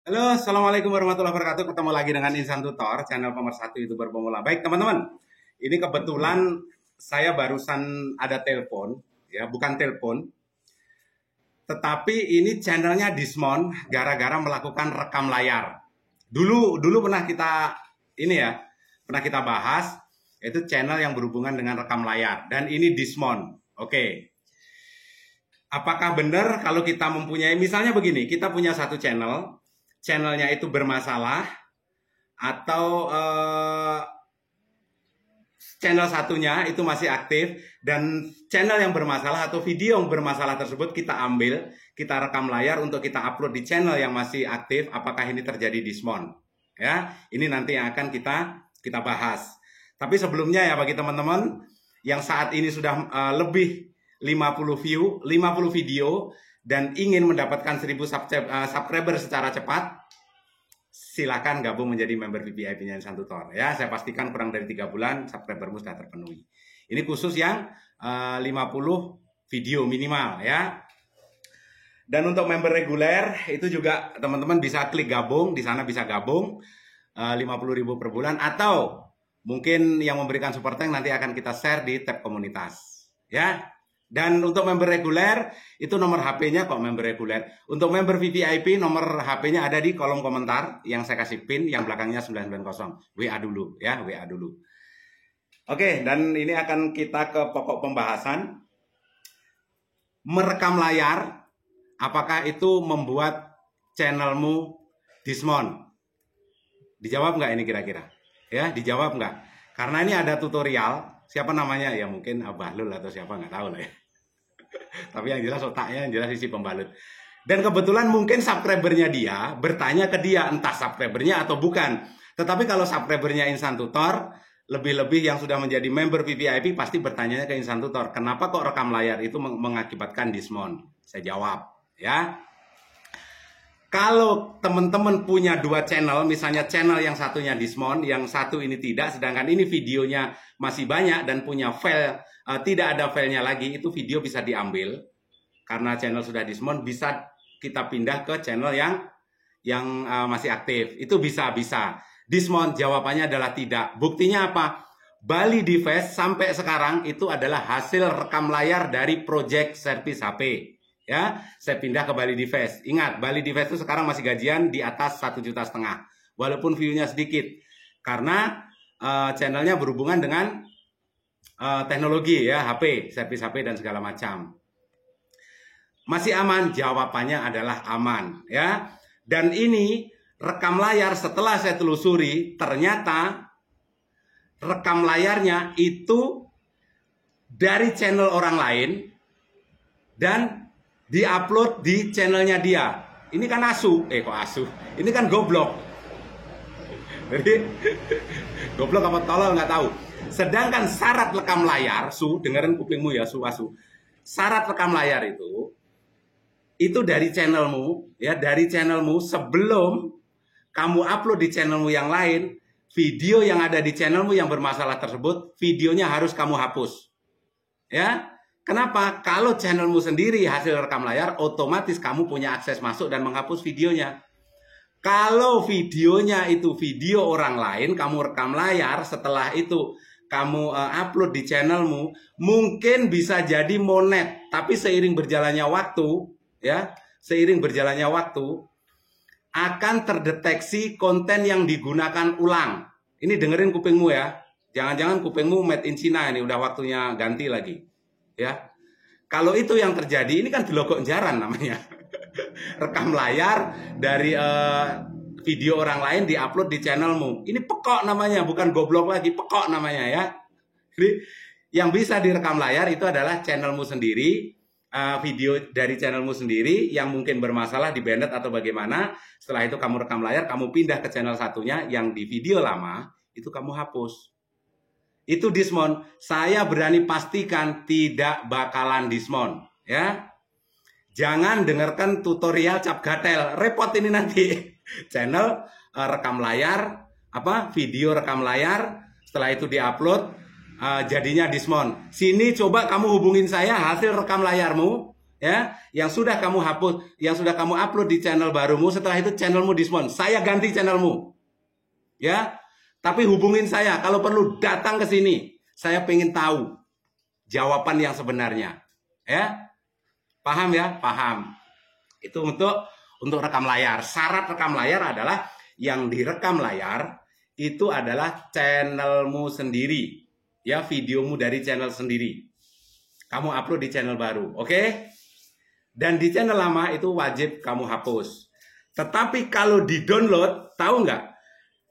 Halo, Assalamualaikum warahmatullahi wabarakatuh. Ketemu lagi dengan Insan Tutor, channel pemersatu YouTuber pemula. Baik, teman-teman. Ini kebetulan saya barusan ada telepon, ya, bukan telepon, tetapi ini channelnya Dismon gara-gara melakukan rekam layar. Dulu pernah kita ini ya, pernah kita bahas, yaitu channel yang berhubungan dengan rekam layar, dan ini Dismon. Oke. Apakah benar kalau kita mempunyai, misalnya begini, kita punya satu channelnya itu bermasalah, atau channel satunya itu masih aktif, dan channel yang bermasalah atau video yang bermasalah tersebut kita ambil, kita rekam layar untuk kita upload di channel yang masih aktif. Apakah ini terjadi Dismon? Ya, ini nanti yang akan kita bahas. Tapi sebelumnya ya, bagi teman-teman yang saat ini sudah lebih 50 view, 50 video, dan ingin mendapatkan 1000 subscriber secara cepat, silakan gabung menjadi member VIP-nya Insan Tutor. Ya, saya pastikan kurang dari 3 bulan subscribermu sudah terpenuhi. Ini khusus yang 50 video minimal ya. Dan untuk member reguler itu juga teman-teman bisa klik gabung, di sana bisa gabung 50.000 per bulan, atau mungkin yang memberikan support tank nanti akan kita share di tab komunitas. Ya. Dan untuk member reguler itu nomor HP-nya kok member reguler. Untuk member VIP nomor HP-nya ada di kolom komentar yang saya kasih pin yang belakangnya 990. WA dulu ya, WA dulu. Oke, dan ini akan kita ke pokok pembahasan. Merekam layar, apakah itu membuat channelmu Dismon? Dijawab nggak ini kira-kira? Ya, dijawab nggak? Karena ini ada tutorial. Siapa namanya? Ya mungkin Bahlul atau siapa, nggak tahu lah ya. Tapi yang jelas otaknya, yang jelas isi pembalut. Dan kebetulan mungkin subscribernya dia bertanya ke dia, entah subscribernya atau bukan. Tetapi kalau subscribernya Insan Tutor, lebih-lebih yang sudah menjadi member VIP pasti bertanya ke Insan Tutor, kenapa kok rekam layar itu mengakibatkan Dismon? Saya jawab, ya. Kalau teman-teman punya dua channel, misalnya channel yang satunya Dismon, yang satu ini tidak, sedangkan ini videonya masih banyak dan punya file, tidak ada filenya lagi, itu video bisa diambil. Karena channel sudah Dismon, bisa kita pindah ke channel yang masih aktif. Itu bisa. Dismon jawabannya adalah tidak. Buktinya apa? Bali Device sampai sekarang itu adalah hasil rekam layar dari project service HP. Ya, saya pindah ke Bali Device. Ingat, Bali Device itu sekarang masih gajian di atas 1,5 juta, walaupun view-nya sedikit, karena channelnya berhubungan dengan teknologi ya, HP, servis HP dan segala macam. Masih aman? Jawabannya adalah aman ya. Dan ini rekam layar setelah saya telusuri, ternyata rekam layarnya itu dari channel orang lain dan diupload di channelnya dia. Ini kan asu, kok asu? Ini kan goblok. Jadi goblok apa tolol nggak tahu. Sedangkan syarat rekam layar, dengerin kupingmu ya, asu. Syarat rekam layar itu dari channelmu, ya, dari channelmu sebelum kamu upload di channelmu yang lain, video yang ada di channelmu yang bermasalah tersebut, videonya harus kamu hapus. Ya. Kenapa? Kalau channelmu sendiri hasil rekam layar, otomatis kamu punya akses masuk dan menghapus videonya. Kalau videonya itu video orang lain, kamu rekam layar, setelah itu kamu upload di channelmu, mungkin bisa jadi monet. Tapi seiring berjalannya waktu, ya, seiring berjalannya waktu, akan terdeteksi konten yang digunakan ulang. Ini dengerin kupingmu ya. Jangan-jangan kupingmu made in China ini, udah waktunya ganti lagi. Ya, kalau itu yang terjadi, ini kan dilogok jaran namanya. Rekam layar dari video orang lain diupload di channelmu. Ini pekok namanya, bukan goblok lagi, pekok namanya ya. Jadi yang bisa direkam layar itu adalah channelmu sendiri, video dari channelmu sendiri yang mungkin bermasalah, di banned atau bagaimana. Setelah itu kamu rekam layar, kamu pindah ke channel satunya yang di video lama, itu kamu hapus. Itu Dismon. Saya berani pastikan tidak bakalan Dismon, ya. Jangan dengarkan tutorial cap gatel, repot ini nanti. Channel rekam layar, video rekam layar, setelah itu diupload, jadinya Dismon. Sini coba kamu hubungin saya hasil rekam layarmu, ya, yang sudah kamu hapus, yang sudah kamu upload di channel barumu, setelah itu channelmu Dismon, saya ganti channelmu, ya. Tapi hubungin saya, kalau perlu datang ke sini, saya pengen tahu jawaban yang sebenarnya, ya. Paham ya? Paham. Itu untuk rekam layar. Syarat rekam layar adalah yang direkam layar itu adalah channelmu sendiri, ya, videomu dari channel sendiri. Kamu upload di channel baru, oke? Dan di channel lama itu wajib kamu hapus. Tetapi kalau di-download, tahu nggak?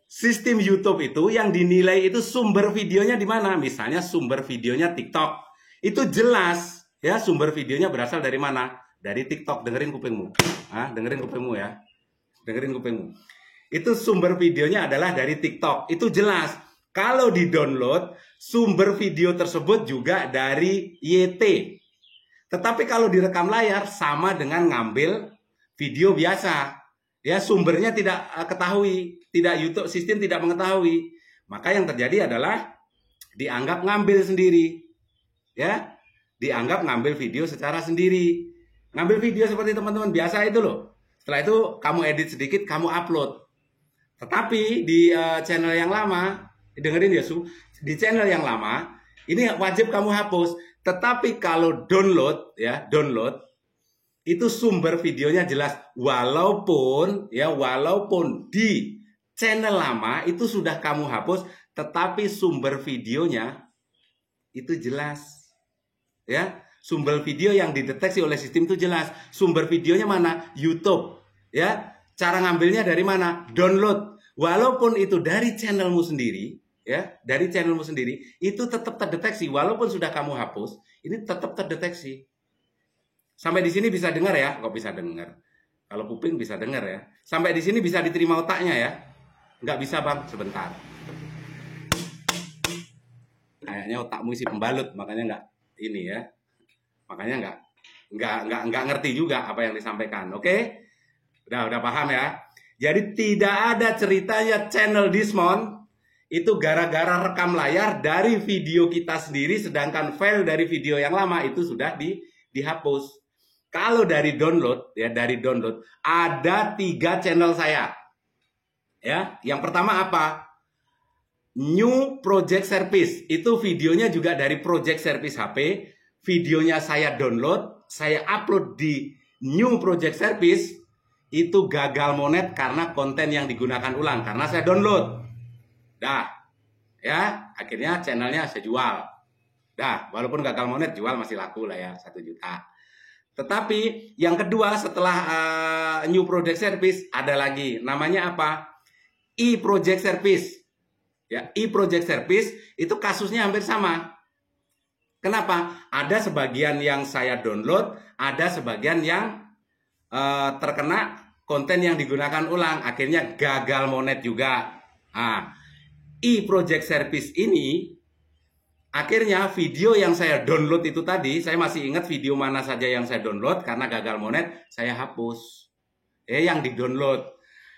Sistem YouTube itu yang dinilai itu sumber videonya di mana? Misalnya sumber videonya TikTok. Itu jelas, ya, sumber videonya berasal dari mana? Dari TikTok. Dengerin kupingmu. Dengerin kupingmu ya. Dengerin kupingmu. Itu sumber videonya adalah dari TikTok. Itu jelas. Kalau di-download, sumber video tersebut juga dari YT. Tetapi kalau direkam layar sama dengan ngambil video biasa. Ya, sumbernya tidak ketahui, tidak YouTube sistem tidak mengetahui. Maka yang terjadi adalah dianggap ngambil sendiri. Ya, dianggap ngambil video secara sendiri. Ngambil video seperti teman-teman biasa itu loh. Setelah itu kamu edit sedikit, kamu upload. Tetapi di channel yang lama, dengerin ya Su, di channel yang lama ini wajib kamu hapus. Tetapi kalau download, ya, download itu sumber videonya jelas, walaupun di channel lama itu sudah kamu hapus, tetapi sumber videonya itu jelas, ya, sumber video yang dideteksi oleh sistem itu jelas. Sumber videonya mana? YouTube, ya. Cara ngambilnya dari mana? Download. Walaupun itu dari channelmu sendiri, ya, dari channelmu sendiri, itu tetap terdeteksi. Walaupun sudah kamu hapus, ini tetap terdeteksi. Sampai di sini bisa dengar ya? Kok bisa dengar? Kalau kuping bisa dengar ya. Sampai di sini bisa diterima otaknya ya? Nggak bisa bang, sebentar. Kayaknya otakmu isi pembalut, makanya nggak ini ya. Makanya nggak ngerti juga apa yang disampaikan. Oke? Udah paham ya? Jadi tidak ada ceritanya channel Dismon itu gara-gara rekam layar dari video kita sendiri, sedangkan file dari video yang lama itu sudah dihapus. Kalau dari download, ya, dari download ada 3 channel saya. Ya, yang pertama apa? New Project Service. Itu videonya juga dari Project Service HP. Videonya saya download, saya upload di New Project Service. Itu gagal monet karena konten yang digunakan ulang, karena saya download. Dah, ya, akhirnya channelnya saya jual. Dah, walaupun gagal monet, jual masih laku lah ya, 1 juta. Tetapi yang kedua setelah New Project Service ada lagi, namanya apa? E-Project Service. Ya, E-Project Service itu kasusnya hampir sama. Kenapa? Ada sebagian yang saya download, ada sebagian yang terkena konten yang digunakan ulang, akhirnya gagal monet juga. E-Project Service ini akhirnya video yang saya download itu tadi, saya masih ingat video mana saja yang saya download, karena gagal monet saya hapus. Yang di-download.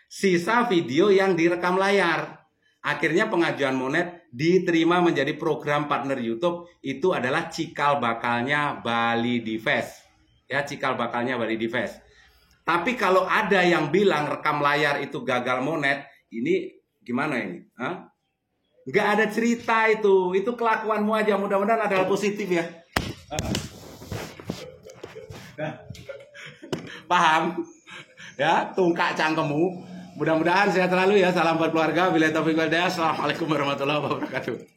Sisa video yang direkam layar. Akhirnya pengajuan monet diterima menjadi program partner YouTube. Itu adalah cikal bakalnya Bali Divest. Ya, cikal bakalnya Bali Divest. Tapi kalau ada yang bilang rekam layar itu gagal monet, ini gimana ini? Nggak ada cerita itu kelakuanmu aja. Mudah-mudahan ada hal positif ya. Paham? Ya, tungkak cangkemmu. Mudah-mudahan sehat selalu ya. Salam buat keluarga. Bila taufiq wal hidayah. Assalamualaikum warahmatullahi wabarakatuh.